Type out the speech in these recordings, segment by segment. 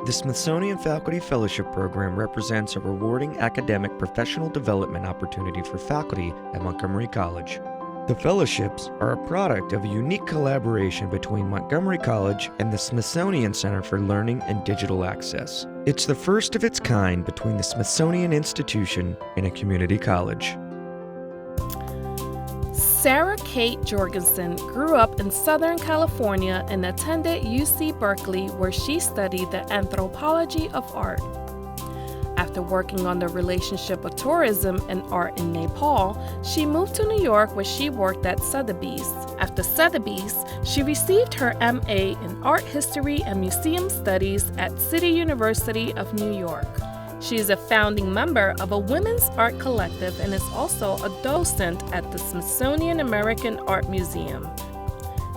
The Smithsonian Faculty Fellowship Program represents a rewarding academic professional development opportunity for faculty at Montgomery College. The fellowships are a product of a unique collaboration between Montgomery College and the Smithsonian Center for Learning and Digital Access. It's the first of its kind between the Smithsonian Institution and a community college. Sarah Kate Jorgensen grew up in Southern California and attended UC Berkeley, where she studied the anthropology of art. After working on the relationship of tourism and art in Nepal, she moved to New York, where she worked at Sotheby's. After Sotheby's, she received her MA in Art History and Museum Studies at City University of New York. She is a founding member of a women's art collective and is also a docent at the Smithsonian American Art Museum.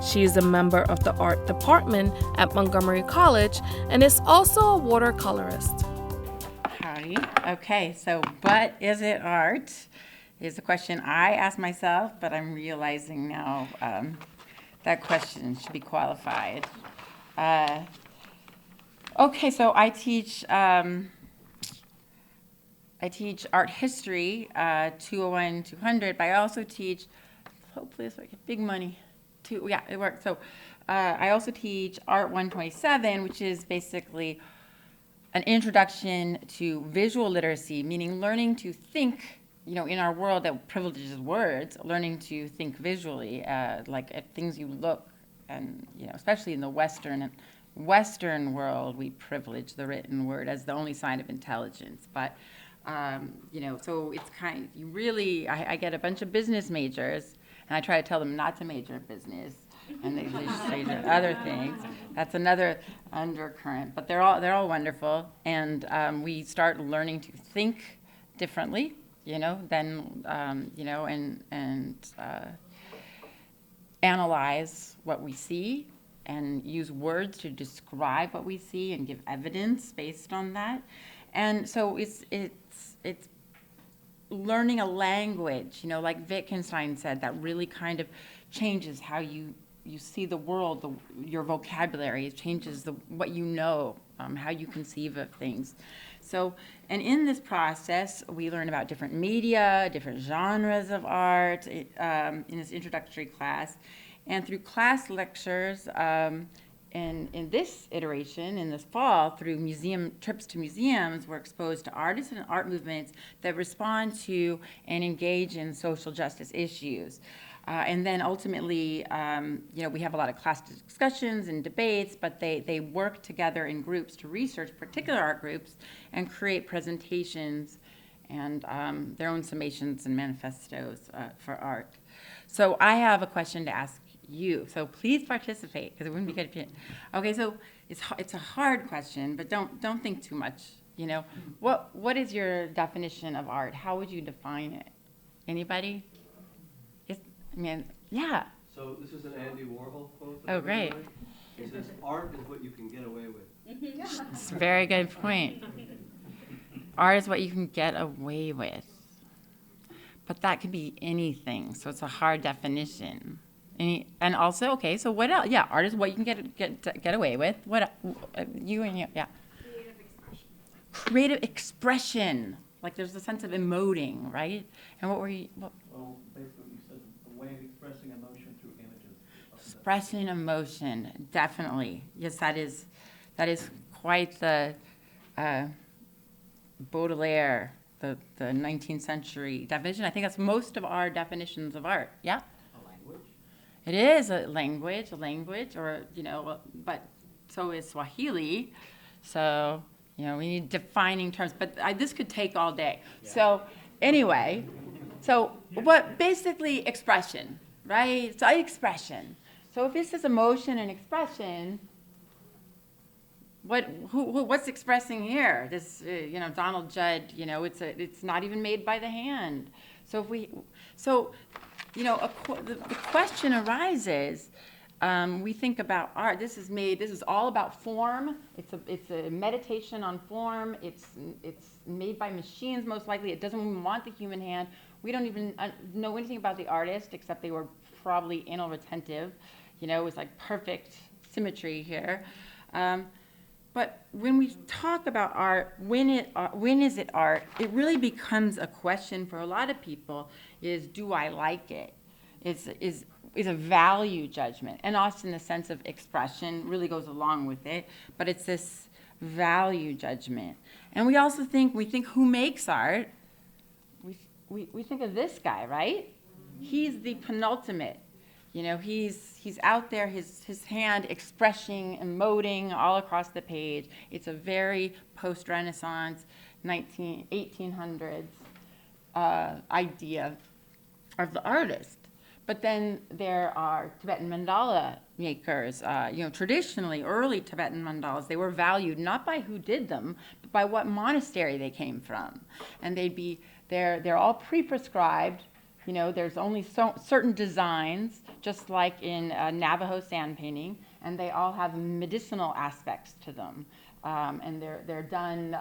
She is a member of the art department at Montgomery College and is also a watercolorist. Howdy. Okay, so what is it art? Is a question I ask myself, but I'm realizing now that question should be qualified. Okay, so I teach art history, 201, 200, but I also teach, hopefully this will get big money, yeah, it works. So I also teach Art 127, which is basically an introduction to visual literacy, meaning learning to think, in our world that privileges words, learning to think visually, like at things you look, and, especially in the Western world, we privilege the written word as the only sign of intelligence. But, so it's I get a bunch of business majors, and I try to tell them not to major in business, and they just major in other things. That's another undercurrent, but they're all wonderful, and we start learning to think differently, then analyze what we see and use words to describe what we see and give evidence based on that. And so it's learning a language, like Wittgenstein said, that really kind of changes how you see the world, your vocabulary. It changes what you know, how you conceive of things. So, and in this process, we learn about different media, different genres of art in this introductory class. And through class lectures, in this iteration, in this fall, through trips to museums, we're exposed to artists and art movements that respond to and engage in social justice issues. And then ultimately, we have a lot of class discussions and debates, but they work together in groups to research particular art groups and create presentations and their own summations and manifestos for art. So I have a question to ask you, so please participate, because it wouldn't be good if you. Okay, so it's a hard question, but don't think too much. What is your definition of art? How would you define it? Anybody? Yeah. So this is an Andy Warhol quote. Oh, great. He says, "Art is what you can get away with." It's a very good point. Art is what you can get away with, but that could be anything. So it's a hard definition. And also, okay, so what else? Yeah, art is what you can get away with. What you and you? Yeah. Creative expression. Creative expression. Like there's a sense of emoting, right? And what were you? Well, basically, you said a way of expressing emotion through images. Expressing emotion, definitely. Yes, that is quite the Baudelaire, the 19th century definition. I think that's most of our definitions of art. Yeah. It is a language, or, but so is Swahili. So, we need defining terms, but this could take all day. Yeah. So anyway, basically expression, right? So expression. So if this is emotion and expression, what's expressing here? This, Donald Judd, it's not even made by the hand. So the question arises, we think about art, this is all about form, it's a meditation on form, it's made by machines most likely, it doesn't even want the human hand, we don't even know anything about the artist except they were probably anal retentive, it was like perfect symmetry here. But when we talk about art, when is it art? It really becomes a question for a lot of people: is do I like it? Is a value judgment, and often the sense of expression really goes along with it. But it's this value judgment, and we also think who makes art. We think of this guy, right? He's the penultimate. You know, he's out there, his hand expressing, emoting all across the page. It's a very post-Renaissance, 1800s idea of the artist. But then there are Tibetan mandala makers. Traditionally, early Tibetan mandalas, they were valued not by who did them, but by what monastery they came from. And they're all pre-prescribed. You know, there's only certain designs, just like in Navajo sand painting, and they all have medicinal aspects to them. And they're done,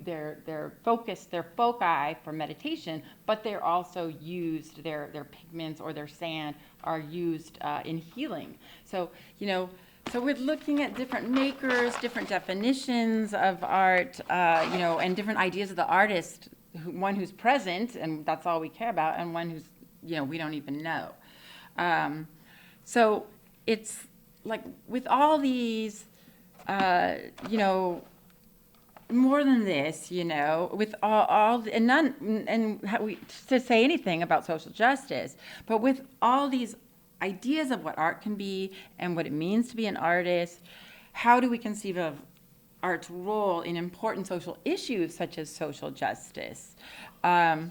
they're focused, they're foci for meditation, but they're also used, their pigments or their sand are used in healing. So we're looking at different makers, different definitions of art, and different ideas of the artist. One who's present, and that's all we care about, and one who's, we don't even know. So it's like with all these, more than this, with and none, and to say anything about social justice, but with all these ideas of what art can be and what it means to be an artist, how do we conceive of art's role in important social issues such as social justice? And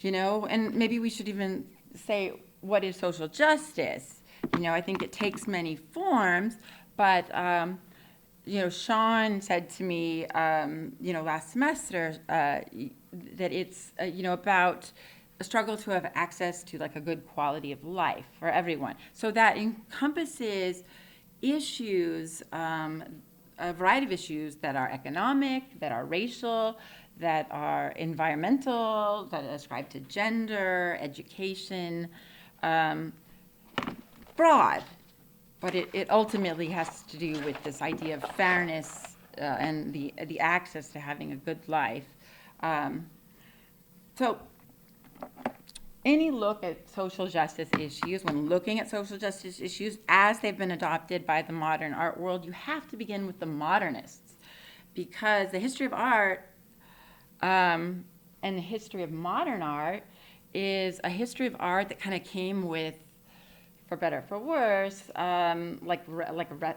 maybe we should even say, what is social justice? I think it takes many forms, but, Sean said to me, last semester that it's, about a struggle to have access to like a good quality of life for everyone. So that encompasses issues, a variety of issues that are economic, that are racial, that are environmental, that ascribe to gender, education, broad. But it ultimately has to do with this idea of fairness and the access to having a good life. So any look at social justice issues, when looking at social justice issues as they've been adopted by the modern art world, you have to begin with the modernists, because the history of art and the history of modern art is a history of art that kind of came with, for better or for worse,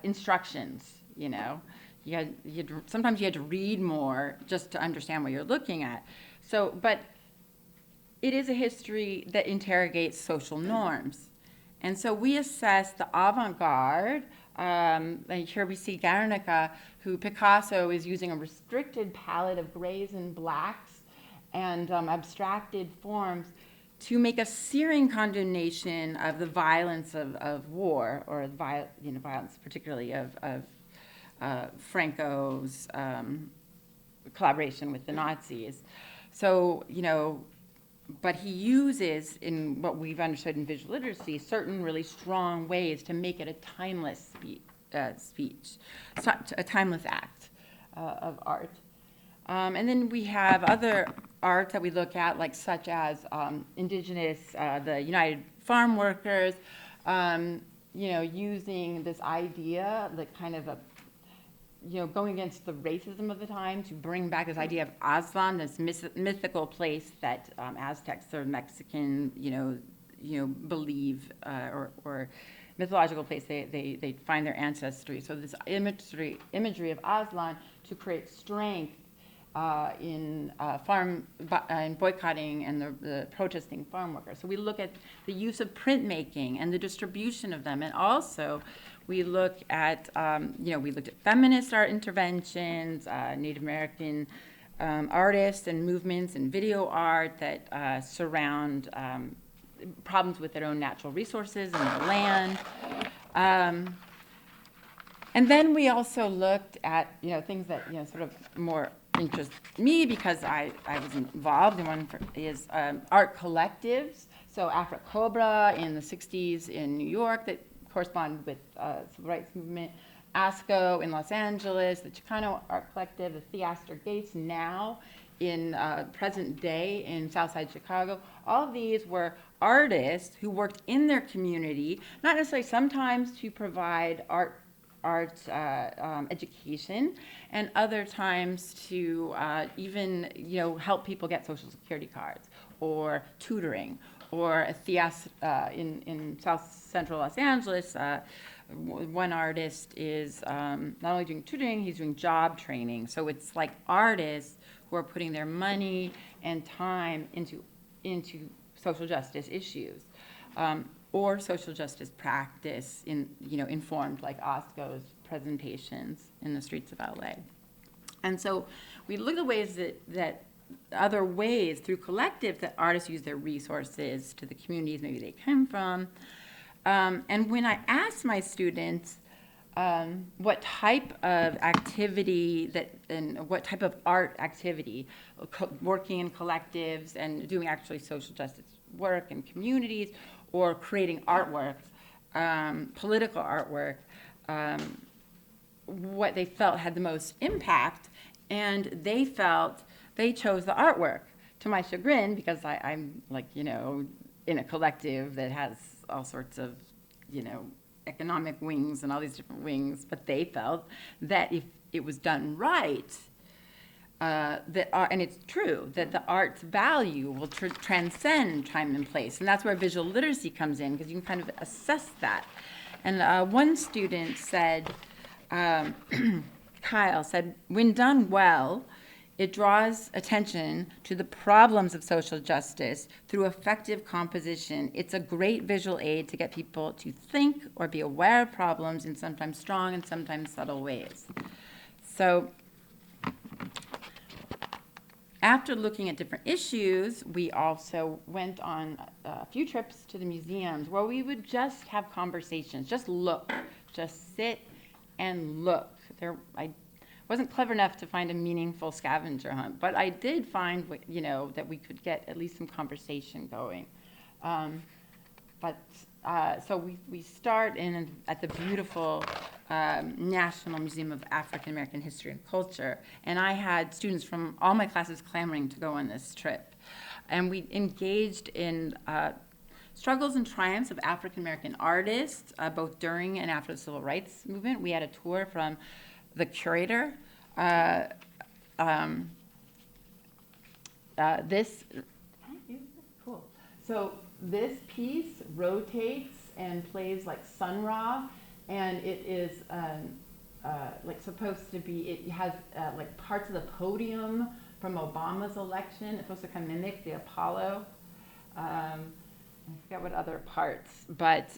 instructions. Sometimes you had to read more just to understand what you're looking at. So, but it is a history that interrogates social norms. And so we assess the avant-garde. Like here we see Guernica, who Picasso is using a restricted palette of grays and blacks and abstracted forms to make a searing condemnation of the violence of war, or violence particularly of Franco's collaboration with the Nazis. So, but he uses, in what we've understood in visual literacy, certain really strong ways to make it a timeless speech, a timeless act of art. And then we have other art that we look at, like such as indigenous, the United Farm Workers, using this idea, the kind of going against the racism of the time to bring back this idea of Aztlan, this mythical place that Aztecs or Mexican, believe, or mythological place they find their ancestry. So this imagery of Aztlan to create strength in boycotting and the protesting farm workers. So we look at the use of printmaking and the distribution of them, and also we look at, we looked at feminist art interventions, Native American artists and movements and video art that surround problems with their own natural resources and their land. And then we also looked at, things that, sort of more interest me because I was involved in one is art collectives. So Afro-Cobra in the 60s in New York that corresponded with civil rights movement. ASCO in Los Angeles, the Chicano Art Collective, the Theaster Gates now in present day in Southside Chicago. All of these were artists who worked in their community, not necessarily sometimes to provide art education, and other times to even help people get Social Security cards or tutoring, or a in South Central Los Angeles. One artist is not only doing tutoring, he's doing job training. So it's like artists who are putting their money and time into social justice issues, or social justice practice informed, like Osco's presentations in the streets of LA. And so we look at the ways that other ways through collectives that artists use their resources to the communities maybe they come from. And when I asked my students what type of activity and what type of art activity, working in collectives and doing actually social justice work in communities, or creating artwork, political artwork, what they felt had the most impact, and they felt they chose the artwork, to my chagrin, because I'm in a collective that has all sorts of, economic wings and all these different wings, but they felt that if it was done right, and it's true, that the art's value will transcend time and place. And that's where visual literacy comes in, because you can kind of assess that. And one student said, Kyle said, when done well, it draws attention to the problems of social justice through effective composition. It's a great visual aid to get people to think or be aware of problems in sometimes strong and sometimes subtle ways. So after looking at different issues, we also went on a few trips to the museums where we would just have conversations, just look, just sit and look. I wasn't clever enough to find a meaningful scavenger hunt, but I did find, that we could get at least some conversation going. So we start at the beautiful National Museum of African American History and Culture, and I had students from all my classes clamoring to go on this trip. And we engaged in struggles and triumphs of African American artists, both during and after the Civil Rights Movement. We had a tour from the curator. Cool. So this piece rotates and plays like Sun Ra, and it is supposed to be, it has like parts of the podium from Obama's election. It's supposed to kind of mimic the Apollo. I forget what other parts, but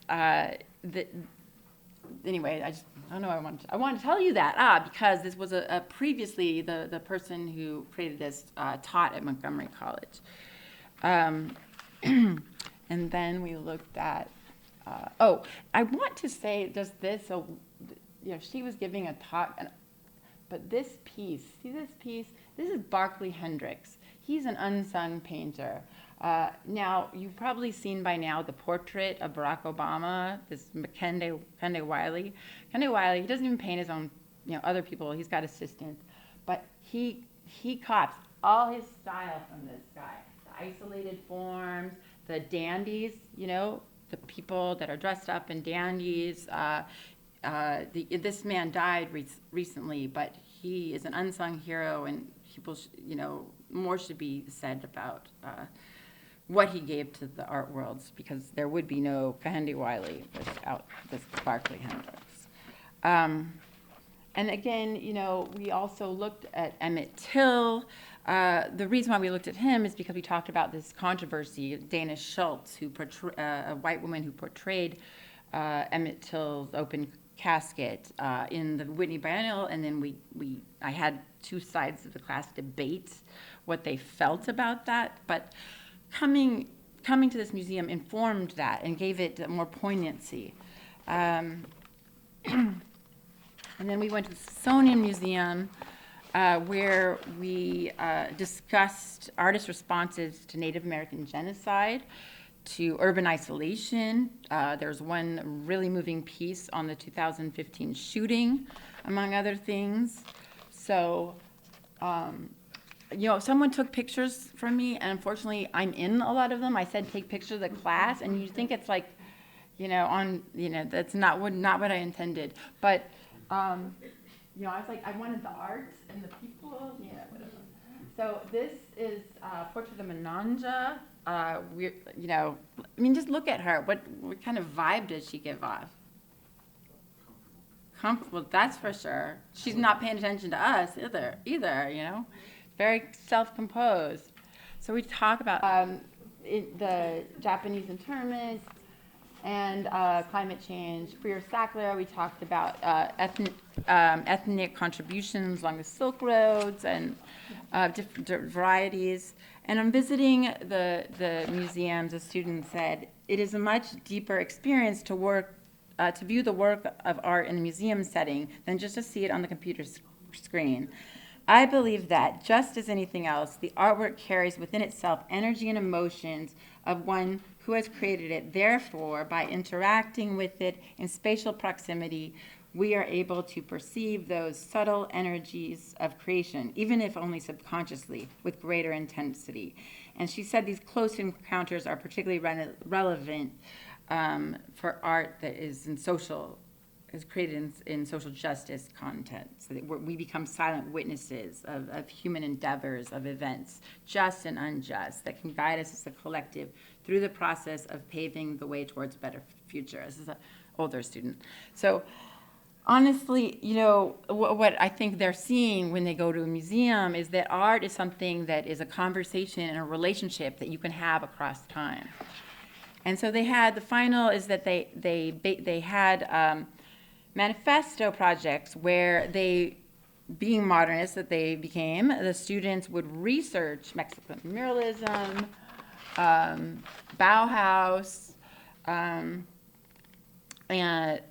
anyway, I don't know. I wanted to tell you that because this was previously the person who created this taught at Montgomery College, and then we looked at. I want to say just this. So, she was giving a talk, but this piece. See this piece? This is Barclay Hendricks. He's an unsung painter. Now, you've probably seen by now the portrait of Barack Obama, this Kende Wiley. Kende Wiley, he doesn't even paint his own, other people. He's got assistants. But he cops all his style from this guy. The isolated forms, the dandies, the people that are dressed up in dandies. This man died recently, but he is an unsung hero, and people, more should be said about what he gave to the art worlds, because there would be no Kehinde Wiley without this Barclay Hendricks. And again, we also looked at Emmett Till. The reason why we looked at him is because we talked about this controversy. Dana Schultz, a white woman who portrayed Emmett Till's open casket in the Whitney Biennial, and then I had two sides of the class debate what they felt about that, but coming to this museum informed that and gave it more poignancy. And then we went to the Smithsonian Museum, where we discussed artist responses to Native American genocide, to urban isolation. There's one really moving piece on the 2015 shooting, among other things. So, someone took pictures from me, and unfortunately, I'm in a lot of them. I said take pictures of the class, and you think it's like, that's not what I intended. But, I was like, I wanted the art and the people, whatever. So this is Portrait of Mananja. Just look at her. What kind of vibe does she give off? Comfortable, that's for sure. She's not paying attention to us either. Very self-composed. So we talk about the Japanese internment and climate change. For your Sackler, we talked about ethnic contributions along the Silk Roads and different varieties. And on visiting the museums, a student said, it is a much deeper experience to view the work of art in a museum setting than just to see it on the computer screen. I believe that, just as anything else, the artwork carries within itself energy and emotions of one who has created it. Therefore, by interacting with it in spatial proximity, we are able to perceive those subtle energies of creation, even if only subconsciously, with greater intensity. And she said these close encounters are particularly relevant for art that is created in social justice content, so that we become silent witnesses of human endeavors, of events, just and unjust, that can guide us as a collective through the process of paving the way towards a better future. This is an older student. So honestly, what I think they're seeing when they go to a museum is that art is something that is a conversation and a relationship that you can have across time. And so they had, the final is that they had manifesto projects where being modernists that they became, the students would research Mexican muralism, Bauhaus, and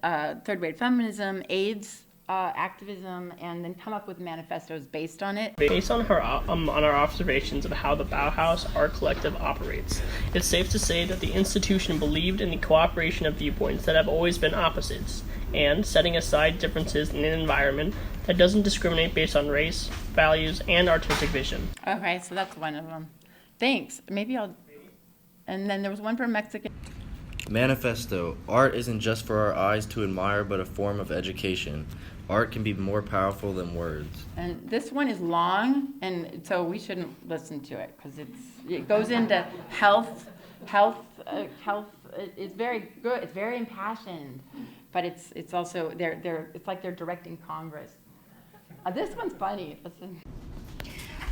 third-wave feminism, AIDS activism, and then come up with manifestos based on it. Based on our observations of how the Bauhaus art collective operates, it's safe to say that the institution believed in the cooperation of viewpoints that have always been opposites, and setting aside differences in an environment that doesn't discriminate based on race, values, and artistic vision. Okay, so that's one of them. Thanks. And then there was one for Mexican. Manifesto. Art isn't just for our eyes to admire, but a form of education. Art can be more powerful than words. And this one is long, and so we shouldn't listen to it because it goes into health. It's very good. It's very impassioned, but it's also it's like they're directing Congress. This one's funny. Listen.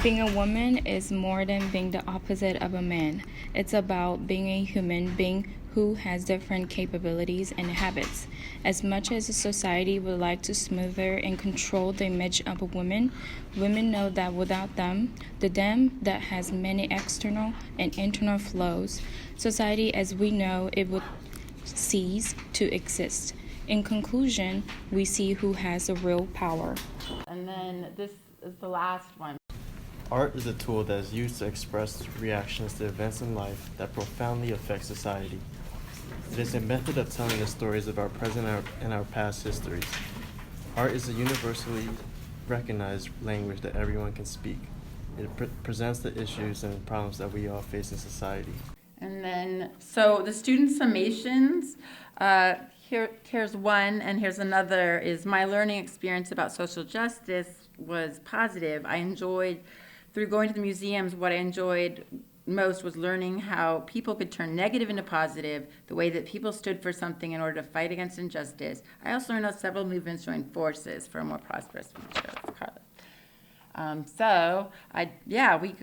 Being a woman is more than being the opposite of a man. It's about being a human being who has different capabilities and habits. As much as a society would like to smoother and control the image of a woman, women know that without them, the them that has many external and internal flows, society as we know it would cease to exist. In conclusion, we see who has the real power. And then this is the last one. Art is a tool that is used to express reactions to events in life that profoundly affect society. It is a method of telling the stories of our present and our past histories. Art is a universally recognized language that everyone can speak. It presents the issues and problems that we all face in society. And then, so the student summations, here's one and here's another, is my learning experience about social justice was positive. I enjoyed, through going to the museums, what I enjoyed most was learning how people could turn negative into positive, the way that people stood for something in order to fight against injustice. I also learned how several movements joined forces for a more prosperous future.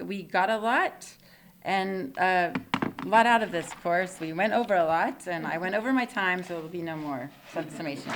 We got a lot, and a lot out of this course. We went over a lot, and I went over my time, so there will be no more summation.